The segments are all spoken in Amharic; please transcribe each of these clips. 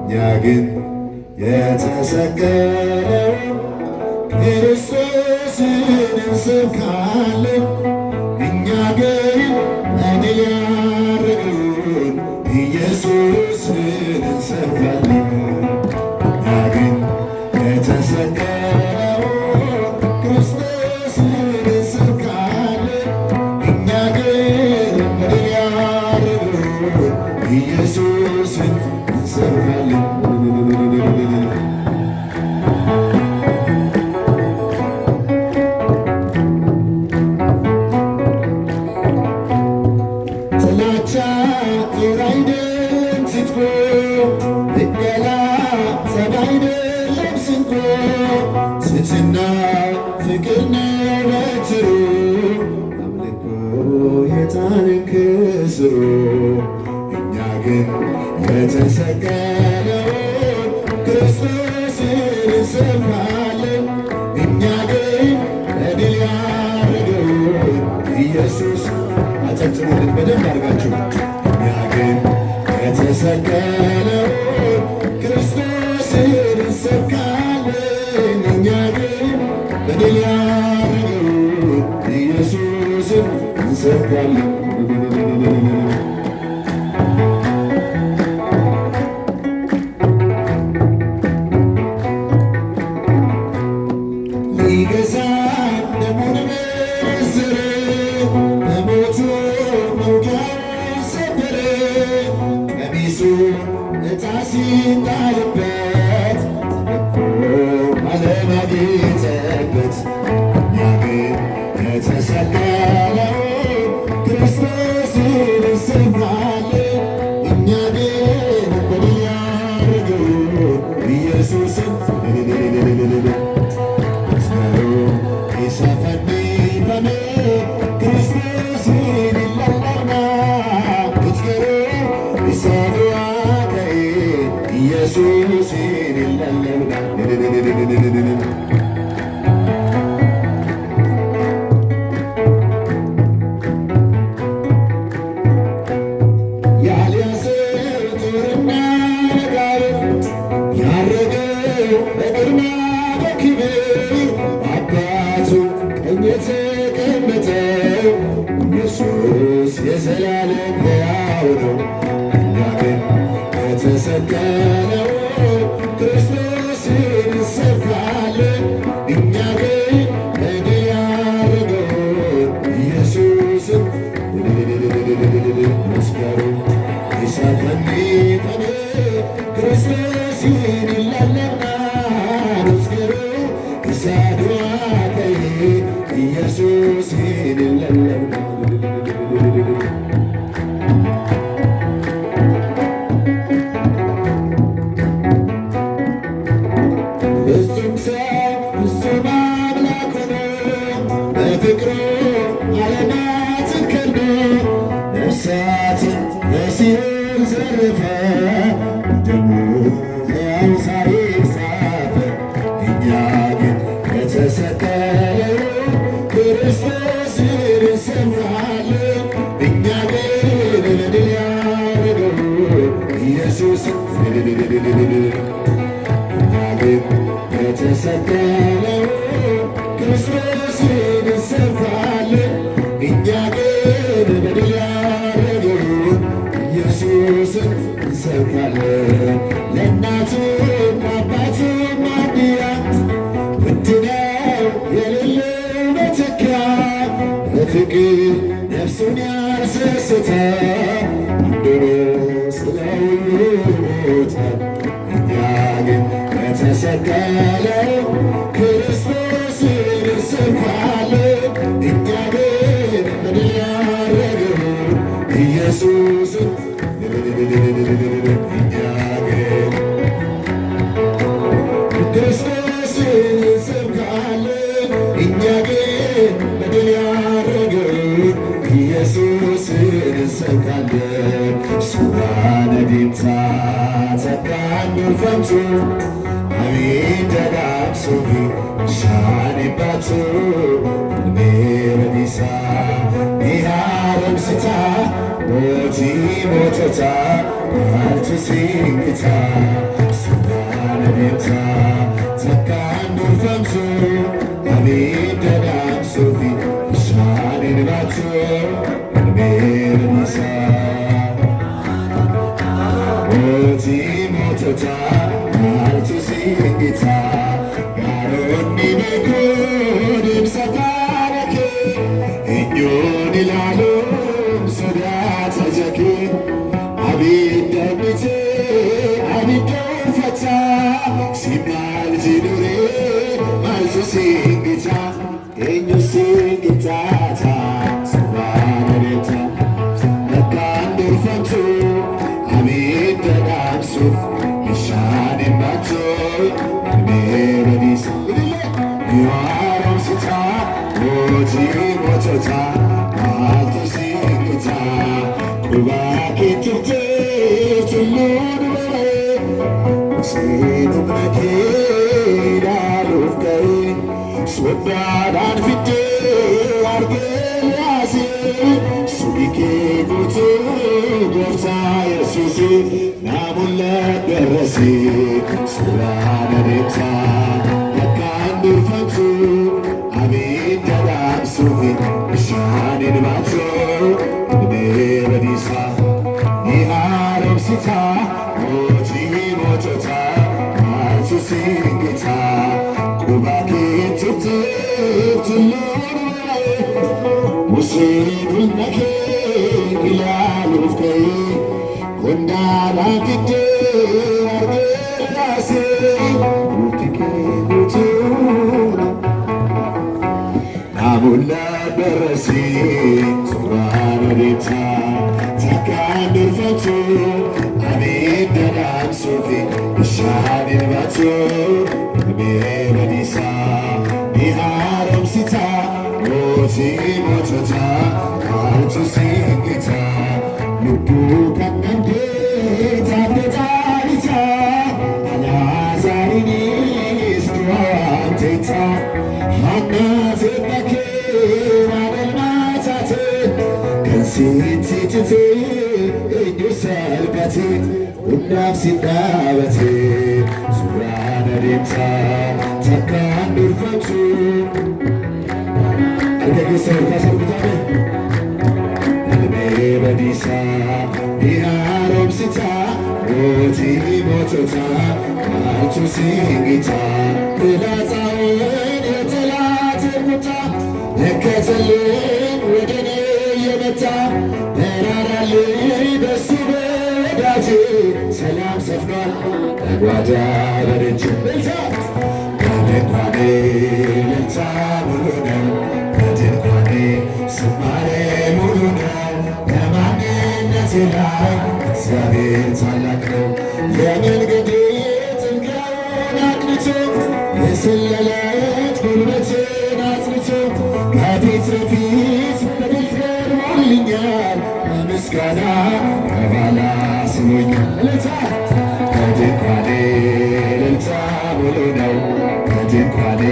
እኛ ግን የተሰቀለው ክርስቶስን እንሰብካለን። እኛ ግን ድል ያደረገውን ኢየሱስን እንሰብካለን። እኛ ግን የተሰቀለውን ክርስቶስን እንሰብካለን። እኛ ግን ድል ያደረገውን ኢየሱስን እንሰብካለን። ትሕትና ፍቅር ነው በትሩ አምልኮ የጣልን ከስሩ። እኛ ግን የተሰቀለውን ክርስቶስን እንሰብካለን። እኛ ግን ድል ያደረገውን ኢየሱስ አጨብጭቡልን በደንብ አድርጋችሁ። እኛ ግን የተሰቀለውን ክርስቶስን እንሰብካለን። እኛ ግን በድል ያደረገውን ኢየሱስን እንሰብካለን። ሊገዛን ደሙን መሰረ፣ በሞቱ መውጊያውን ሰበረ። ቀሚሱ ዕጣ ሲጣልበት ዓለም አጌጠበት። እኛ ግን የተሰቀለውን ክርስቶስን እንሰብካለን። እኛ ግን በድል ያደረገውን ኢየሱስን ኢሳፈኒ በሜ ክርስቶስን ይለለና እትገሩ ኢሳዱዋ ከኤ ኢየሱስን ይለለና ያልያዘው ጦርና ነጋሪት ያረገው በግርማ በክብር አባቱ ቀኝ የተቀመጠው ኢየሱስ የዘላለም ሕያው ነው። እኛ ግን የተሰቀለውን ክርስቶስን እንሰብካለን። እኛ ግን በድል ያደረገውን ኢየሱስን መስከሩ ኢሳፈኒ በሜ ክርስቶስን ይለለና መስከሩ ኢሳዱዋ ከኤ ኢየሱስን ይለለና ፍጹም ሰው ፍጹም አምላክ ሆኖ በፍቅሩ ዓለማትን ከድኖ ነፍሳትን በሲኦል ዘረፈ። ደሙ ሕያው ሳይጻፍ እኛ ግን የተሰቀለውን ክርስቶስን እንሰብካለን። እኛ ግን በድል ያደረገውን ኢየሱስን እኛ ግን የተሰቀለውን ክርስቶስን እንሰብካለን። እኛ ግን በድል ያደረገውን ኢየሱስን እንሰብካለን። ለእናቱም አባቱም አንድያት ውድ ነው የሌለው መተኪያ፣ በፍቅር ነፍሱን ያልሰሰተ አንዱ ስለ ሁሉ ሞተ። እኛ ግን የተሰቀለው ክርስቶስን እንሰብካለን። እኛ ግን በድል ያደረገውን ኢየሱስን እኛ ግን ክርስቶስን እንሰብካለን። እኛ ግን በድል ያደረገውን ኢየሱስን እንሰብካለን። ሱራነ ዲምታ ተካን ዱርፈምቱ አቤት ደጋግሱፊ ሻኔባቱ ሜረዲሳ ኒሃረምስታ ሞቲ ሞቶታ አልቱ ሲንግታ ሞቲ ሞቶታ ማልቱ ሲንጊታ ጋሮኒ ቤኩ ድምሰታነኬ እኞን ይላሉ ሶዳት አጀኬ አቢደምቴ አቢደን ፈታ ሲማል ጂኑሬ ማልቱ ሲንጊታ እኙ ሲንጊታታ ሱባነሬታ ለካንዱርፈምቱ አቢደዳምሱፍ ይሻኔማቶ ቤበዲስ ዮአሮምስታ ሞቲ ሞቶታ ማልቱ ሲንጊታ ቁባኬ ቱርቴ ቱሉን በሬ ሲኑምነኬ ዳሩፍቀይ ሶዳዳን ፊቴ አርጌያሴ ሱዲኬ ጉቱ ጎፍታ የሱሴ ናሙለ ደረሴ ሱራነዴታ ለካንዱርፈምሱ አቢደዳምሱፊ ይሻኔን ባቶ በዲሳ ኒሃሮምሲታ ሞቲ ሞቶታ ማልቱ ሲንጊታ ቁባኬ ቱቱሉን በላይ ሙሲኑነኬ ኢላሉፍከይ ጎንዳላን ፊቴ አርጌያሴ ቡቲኬ ጉቱ ናሙላ ደረሲ ሱራነዴታ ተካንዱርፈቱ አቢደዳምሱፊ ይሻኔን ባቶ ቤበዲሳ ኒሃሮምሲታ ሞቲ ሞቶታ ማልቱ ሲንጊታ ልቡ ከነንዴ ታፍደጣሪታ አላዛሪኒስ ድዋንቴታ ሃናቴነኬ ማበልማታቴ ከንሲቲትቴ እጁ ሰልበቴ ሁናፍ ሲዳበቴ ሱራነዴታ ተካንዱርፈቱ አርገጌሰው ታሰርጉታለ በዲሳ ኒሃሮምሲታ ሞቲ ሞቶታ ማልቱ ሲንጊታ ፍላጻውን የጠላትን ቁጣ ለከተልን ወደኔ የመታ ተራራልኝ በሱ በወዳጄ ሰላም ሰፍኗል በጓዳ በደጅ እልልታ ከድንኳኔ እልልታ ሙሉ ነው ከድንኳኔ ዝማሬ ሙሉ ነው በማንነቴ ላይ እግዚአብሔር ታላቅ ነው የመንገዴ ድንጋዩን አቅንቶ የሰለለት ጉልበቴን አጽንቶ ከፊት ለፊት በድል ቀርቦልኛል በምስጋና ከኋላ ስሞኛል እልልታ ከድንኳኔ እልልታ ሙሉ ነው ከድንኳኔ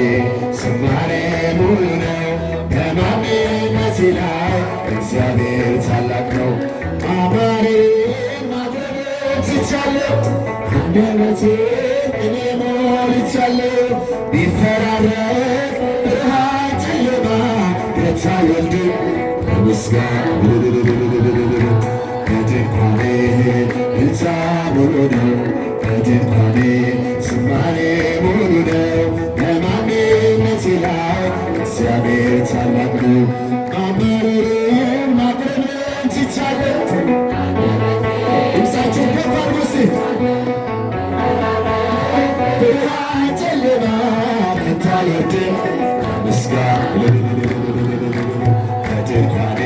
ዝማሬ ሙሉ ነው በማንነቴ ላይ እግዚአብሔር ታላቅ ነው ማማሬን ማቅረብ ትቻለሁ አንደበቴን እኔ ሞልቻለሁ ቢፈራረቅ ብርሃን ጨለማ ጌታ አይወልድም በምስጋና ከድንኳኔ እልልታ ሙሉ ነው ከድንኳኔ ዝማሬ ሙሉ ነው በማንነቴ ላይ እግዚአብሔር ታላቅ ነው ማማሬን ማቅረብ ትቻለሁ ድምፃችሁን ከፍ አድርጉ እስቲ ብርሃን ጨለማ ጌታ አይወልድም በምስጋና ከድንኳኔ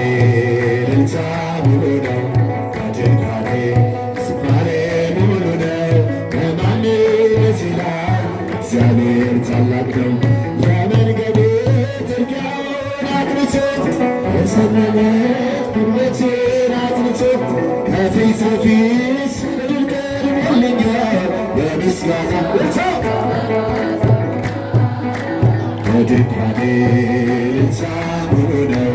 እልልታ ሙሉ ነው ከድንኳኔ ዝማሬ ሙሉ ነው በማንነቴ ላይ እግዚአብሔር ታላቅ ነው የመንገዴ ድንጋዩን አቅንቶ የሰለለት ጉልበቴን አጽንቶ ከፊት ለፊት በድል ቀርቦልኛል በምስጋና ከድንኳኔ እልልታ ሙሉ ነው